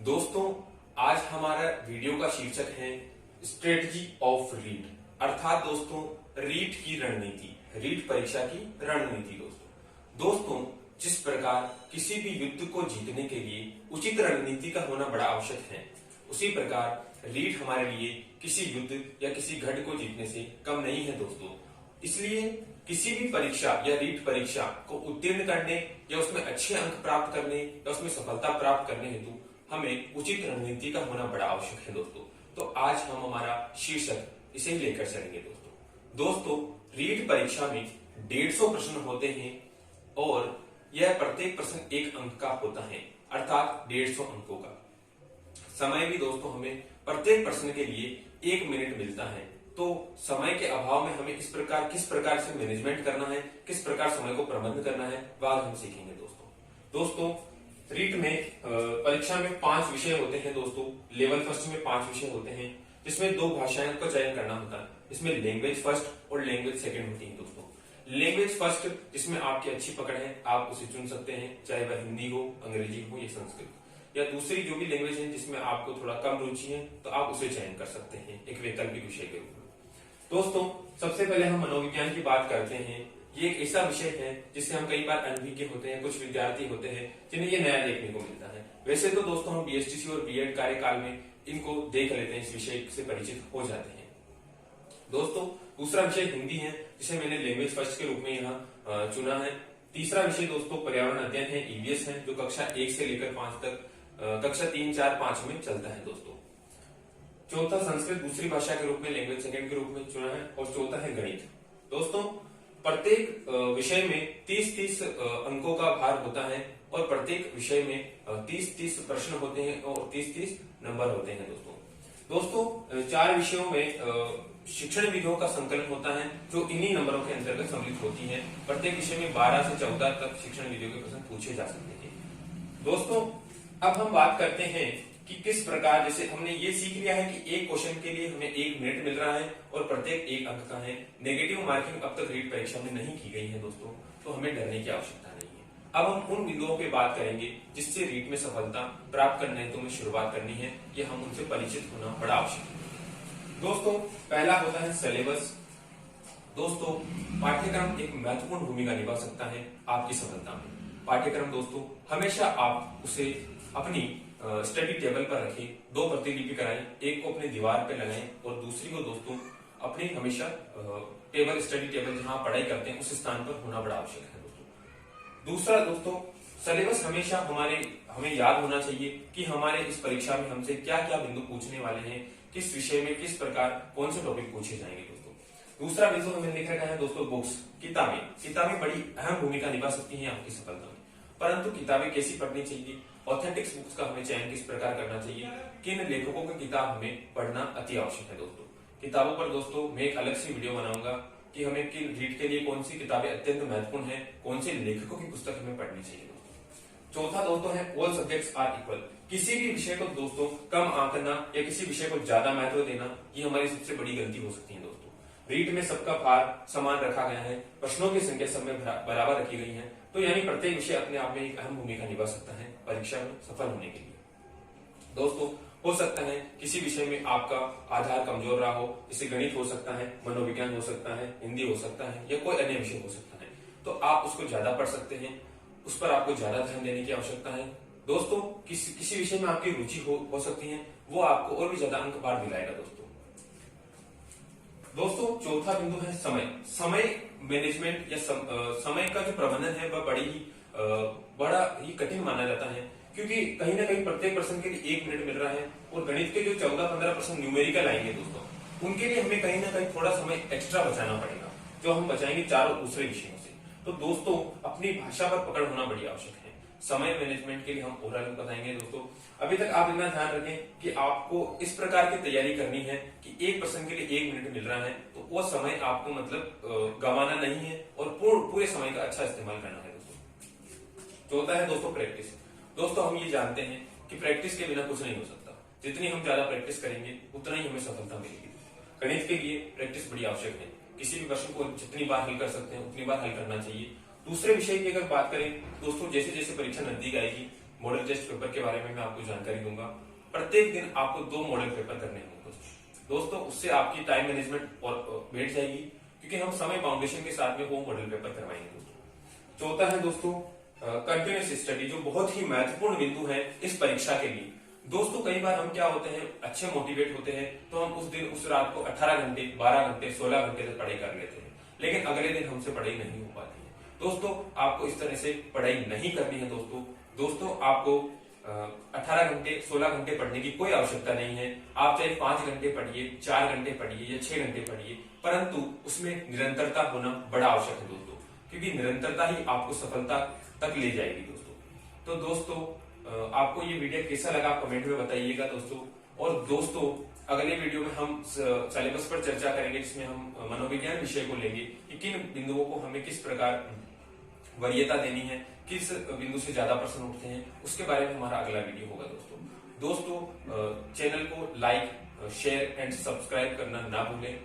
दोस्तों, आज हमारा वीडियो का शीर्षक है स्ट्रेटजी ऑफ रीट, अर्थात दोस्तों रीट की रणनीति, रीट परीक्षा की रणनीति। दोस्तों, जिस प्रकार किसी भी युद्ध को जीतने के लिए उचित रणनीति का होना बड़ा आवश्यक है, उसी प्रकार रीट हमारे लिए किसी युद्ध या किसी गढ़ को जीतने से कम नहीं है दोस्तों। इसलिए किसी भी परीक्षा या रीट परीक्षा को उत्तीर्ण करने या उसमें अच्छे अंक प्राप्त करने या उसमें सफलता प्राप्त करने हेतु हमें उचित रणनीति का होना बड़ा आवश्यक है दोस्तों। तो आज हम हमारा शीर्षक इसे ही लेकर चलेंगे दोस्तों, रीट परीक्षा में 150 प्रश्न होते हैं और यह प्रत्येक प्रश्न 1 अंक का होता है, अर्थात 150 अंकों का। समय भी दोस्तों हमें प्रत्येक प्रश्न के लिए 1 मिनट मिलता है। तो समय के अभाव में हमें किस प्रकार से मैनेजमेंट करना है, किस प्रकार समय को प्रबंध करना है, वह हम सीखेंगे दोस्तों। रीट में परीक्षा में 5 विषय होते हैं दोस्तों। लेवल फर्स्ट में 5 विषय होते हैं, जिसमें 2 भाषाओं का चयन करना होता है। इसमें लैंग्वेज फर्स्ट और लैंग्वेज सेकंड होती है दोस्तों। लैंग्वेज फर्स्ट जिसमें आपकी अच्छी पकड़ है, आप उसे चुन सकते हैं, चाहे वह हिंदी हो, अंग्रेजी हो या संस्कृत, या दूसरी जो भी लैंग्वेज है जिसमें आपको थोड़ा कम रुचि है, तो आप उसे चयन कर सकते हैं एक वैकल्पिक विषय के रूप में। दोस्तों, सबसे पहले हम मनोविज्ञान की बात करते हैं। ये एक ऐसा विषय है जिससे हम कई बार अनभिज्ञ होते हैं, कुछ विद्यार्थी होते हैं जिन्हें ये नया देखने को मिलता है। वैसे तो दोस्तों हम बीएसटीसी और बीएड कार्यकाल में इनको देख लेते हैं, इस विषय से परिचित हो जाते हैं दोस्तों। दूसरा विषय हिंदी है, जिसे मैंने लैंग्वेज फर्स्ट के रूप में यहाँ चुना है। तीसरा विषय दोस्तों पर्यावरण अध्ययन है, ईवीएस है, जो कक्षा 1 से लेकर 5 तक, कक्षा 3, 4, 5 में चलता है दोस्तों। चौथा संस्कृत दूसरी भाषा के रूप में, लैंग्वेज सेकंड के रूप में चुना है। और चौथा है गणित। दोस्तों, प्रत्येक विषय में 30-30 अंकों का भार होता है और प्रत्येक विषय में 30-30 प्रश्न होते हैं और 30-30 नंबर होते हैं दोस्तों 4 विषयों में शिक्षण विधियों का संकलन होता है, जो इन्हीं नंबरों के अंतर्गत सम्मिलित होती है। प्रत्येक विषय में 12 से 14 तक शिक्षण विधियों के प्रश्न पूछे जा सकते हैं दोस्तों। अब हम बात करते हैं कि किस प्रकार, जैसे हमने ये सीख लिया है कि एक क्वेश्चन के लिए हमें 1 मिनट मिल रहा है और प्रत्येक 1 अंक का है। नेगेटिव मार्किंग अब तक रीट परीक्षा में नहीं की गई है दोस्तों, तो हमें डरने की आवश्यकता नहीं है। अब हम उन बिंदुओं पे बात करेंगे जिससे रीट में सफलता प्राप्त करने हेतु में शुरुआत करनी है, ये हम उनसे परिचित होना बड़ा आवश्यक है दोस्तों। पहला होता है सिलेबस। दोस्तों, पाठ्यक्रम एक महत्वपूर्ण भूमिका निभा सकता है आपकी सफलता में। पाठ्यक्रम दोस्तों हमेशा आप उसे अपनी स्टडी टेबल पर रखें, 2 प्रतिलिपि कराएं, एक को अपने दीवार पे लगाएं और दूसरी को दोस्तों अपने हमेशा टेबल, स्टडी टेबल जहां पढ़ाई करते हैं उस स्थान पर होना बड़ा आवश्यक है दोस्तों। दूसरा दोस्तों, सिलेबस हमेशा हमें याद होना चाहिए कि हमारे इस परीक्षा में हमसे क्या क्या बिंदु पूछने वाले हैं, किस विषय में किस प्रकार कौन से टॉपिक पूछे जाएंगे दोस्तों। दूसरा बिंदु हमें लिख रखा है दोस्तों बुक्स, किताबें बड़ी अहम भूमिका निभा सकती हैं आपकी सफलता में। परंतु किताबें कैसी पढ़नी चाहिए, ऑथेंटिक्स बुक्स का हमें चयन किस प्रकार करना चाहिए, किन लेखकों की किताब हमें पढ़ना अति आवश्यक है दोस्तों। किताबों पर दोस्तों मैं एक अलग सी वीडियो बनाऊंगा कि हमें रीट के लिए कौन सी किताबें अत्यंत महत्वपूर्ण है, कौन से लेखकों की पुस्तक हमें पढ़नी चाहिए दोस्तों। चौथा दोस्तों है ऑल सब्जेक्ट्स आर इक्वल। किसी भी विषय को दोस्तों कम आंकना या किसी विषय को ज्यादा महत्व देना, ये हमारी सबसे बड़ी गलती हो सकती है दोस्तों। रीट में सबका भार समान रखा गया है, प्रश्नों की संख्या सब में बराबर रखी गई है, तो यानी प्रत्येक विषय अपने आप में एक अहम भूमिका निभा सकता है परीक्षा में सफल होने के लिए दोस्तों। हो सकता है किसी विषय में आपका आधार कमजोर रहा हो, जैसे गणित हो सकता है, मनोविज्ञान हो सकता है, हिंदी हो सकता है या कोई अन्य विषय हो सकता है, तो आप उसको ज्यादा पढ़ सकते हैं, उस पर आपको ज्यादा ध्यान देने की आवश्यकता है दोस्तों। किसी विषय में आपकी रुचि हो सकती है, वो आपको और भी ज्यादा अंक बार दिलाएगा दोस्तों। चौथा बिंदु है समय मैनेजमेंट या समय का जो प्रबंधन है वह बड़ा ही कठिन माना जाता है, क्योंकि कहीं ना कहीं प्रत्येक प्रश्न के लिए 1 मिनट मिल रहा है और गणित के जो 14-15 प्रश्न न्यूमेरिकल आएंगे दोस्तों, उनके लिए हमें कहीं ना कहीं थोड़ा समय एक्स्ट्रा बचाना पड़ेगा, जो हम बचाएंगे 4 दूसरे विषयों से। तो दोस्तों अपनी भाषा पर पकड़ होना बड़ी आवश्यक है। समय मैनेजमेंट के लिए हम और अलग बताएंगे दोस्तों। अभी तक आप इतना ध्यान रखें कि आपको इस प्रकार की तैयारी करनी है कि एक प्रश्न के लिए 1 मिनट मिल रहा है, तो वो समय आपको मतलब गंवाना नहीं है और पूरे समय का अच्छा इस्तेमाल करना है दोस्तों। चौथा है दोस्तों प्रैक्टिस। दोस्तों हम ये जानते हैं कि प्रैक्टिस के बिना कुछ नहीं हो सकता। जितनी हम ज्यादा प्रैक्टिस करेंगे उतना ही हमें सफलता मिलेगी। गणित के लिए प्रैक्टिस बड़ी आवश्यक है। किसी भी प्रश्न को जितनी बार हल कर सकते हैं उतनी बार हल करना चाहिए। दूसरे विषय की अगर बात करें दोस्तों, जैसे जैसे परीक्षा नजदीक आएगी मॉडल टेस्ट पेपर के बारे में मैं आपको जानकारी दूंगा। प्रत्येक दिन आपको 2 मॉडल पेपर करने होंगे दोस्तों, उससे आपकी टाइम मैनेजमेंट और बैठ जाएगी, क्योंकि हम समय फाउंडेशन के साथ में वो मॉडल पेपर करवाएंगे दोस्तों। चौथा है दोस्तों कंटिन्यूस स्टडी, जो बहुत ही महत्वपूर्ण बिंदु है इस परीक्षा के लिए। दोस्तों कई बार हम क्या होते हैं, अच्छे मोटिवेट होते हैं तो हम उस दिन उस रात को 18 घंटे 12 घंटे 16 घंटे तक पढ़ाई कर लेते हैं, लेकिन अगले दिन हमसे पढ़ाई नहीं हो पाती है। दोस्तों आपको इस तरह से पढ़ाई नहीं करनी है दोस्तों आपको 18 घंटे 16 घंटे पढ़ने की कोई आवश्यकता नहीं है। आप चाहे 5 घंटे पढ़िए, 4 घंटे पढ़िए या 6 घंटे पढ़िए, परंतु उसमें निरंतरता होना बड़ा आवश्यक है दोस्तों, क्योंकि निरंतरता ही आपको सफलता तक ले जाएगी दोस्तों। तो दोस्तों आपको ये वीडियो कैसा लगा कमेंट में बताइएगा दोस्तों। और दोस्तों अगले वीडियो में हम सिलेबस पर चर्चा करेंगे, जिसमें हम मनोविज्ञान विषय को लेंगे कि किन बिंदुओं को हमें किस प्रकार वरीयता देनी है, किस बिंदु से ज्यादा प्रश्न उठते हैं, उसके बारे में हमारा अगला वीडियो होगा दोस्तों। चैनल को लाइक शेयर एंड सब्सक्राइब करना ना भूलें।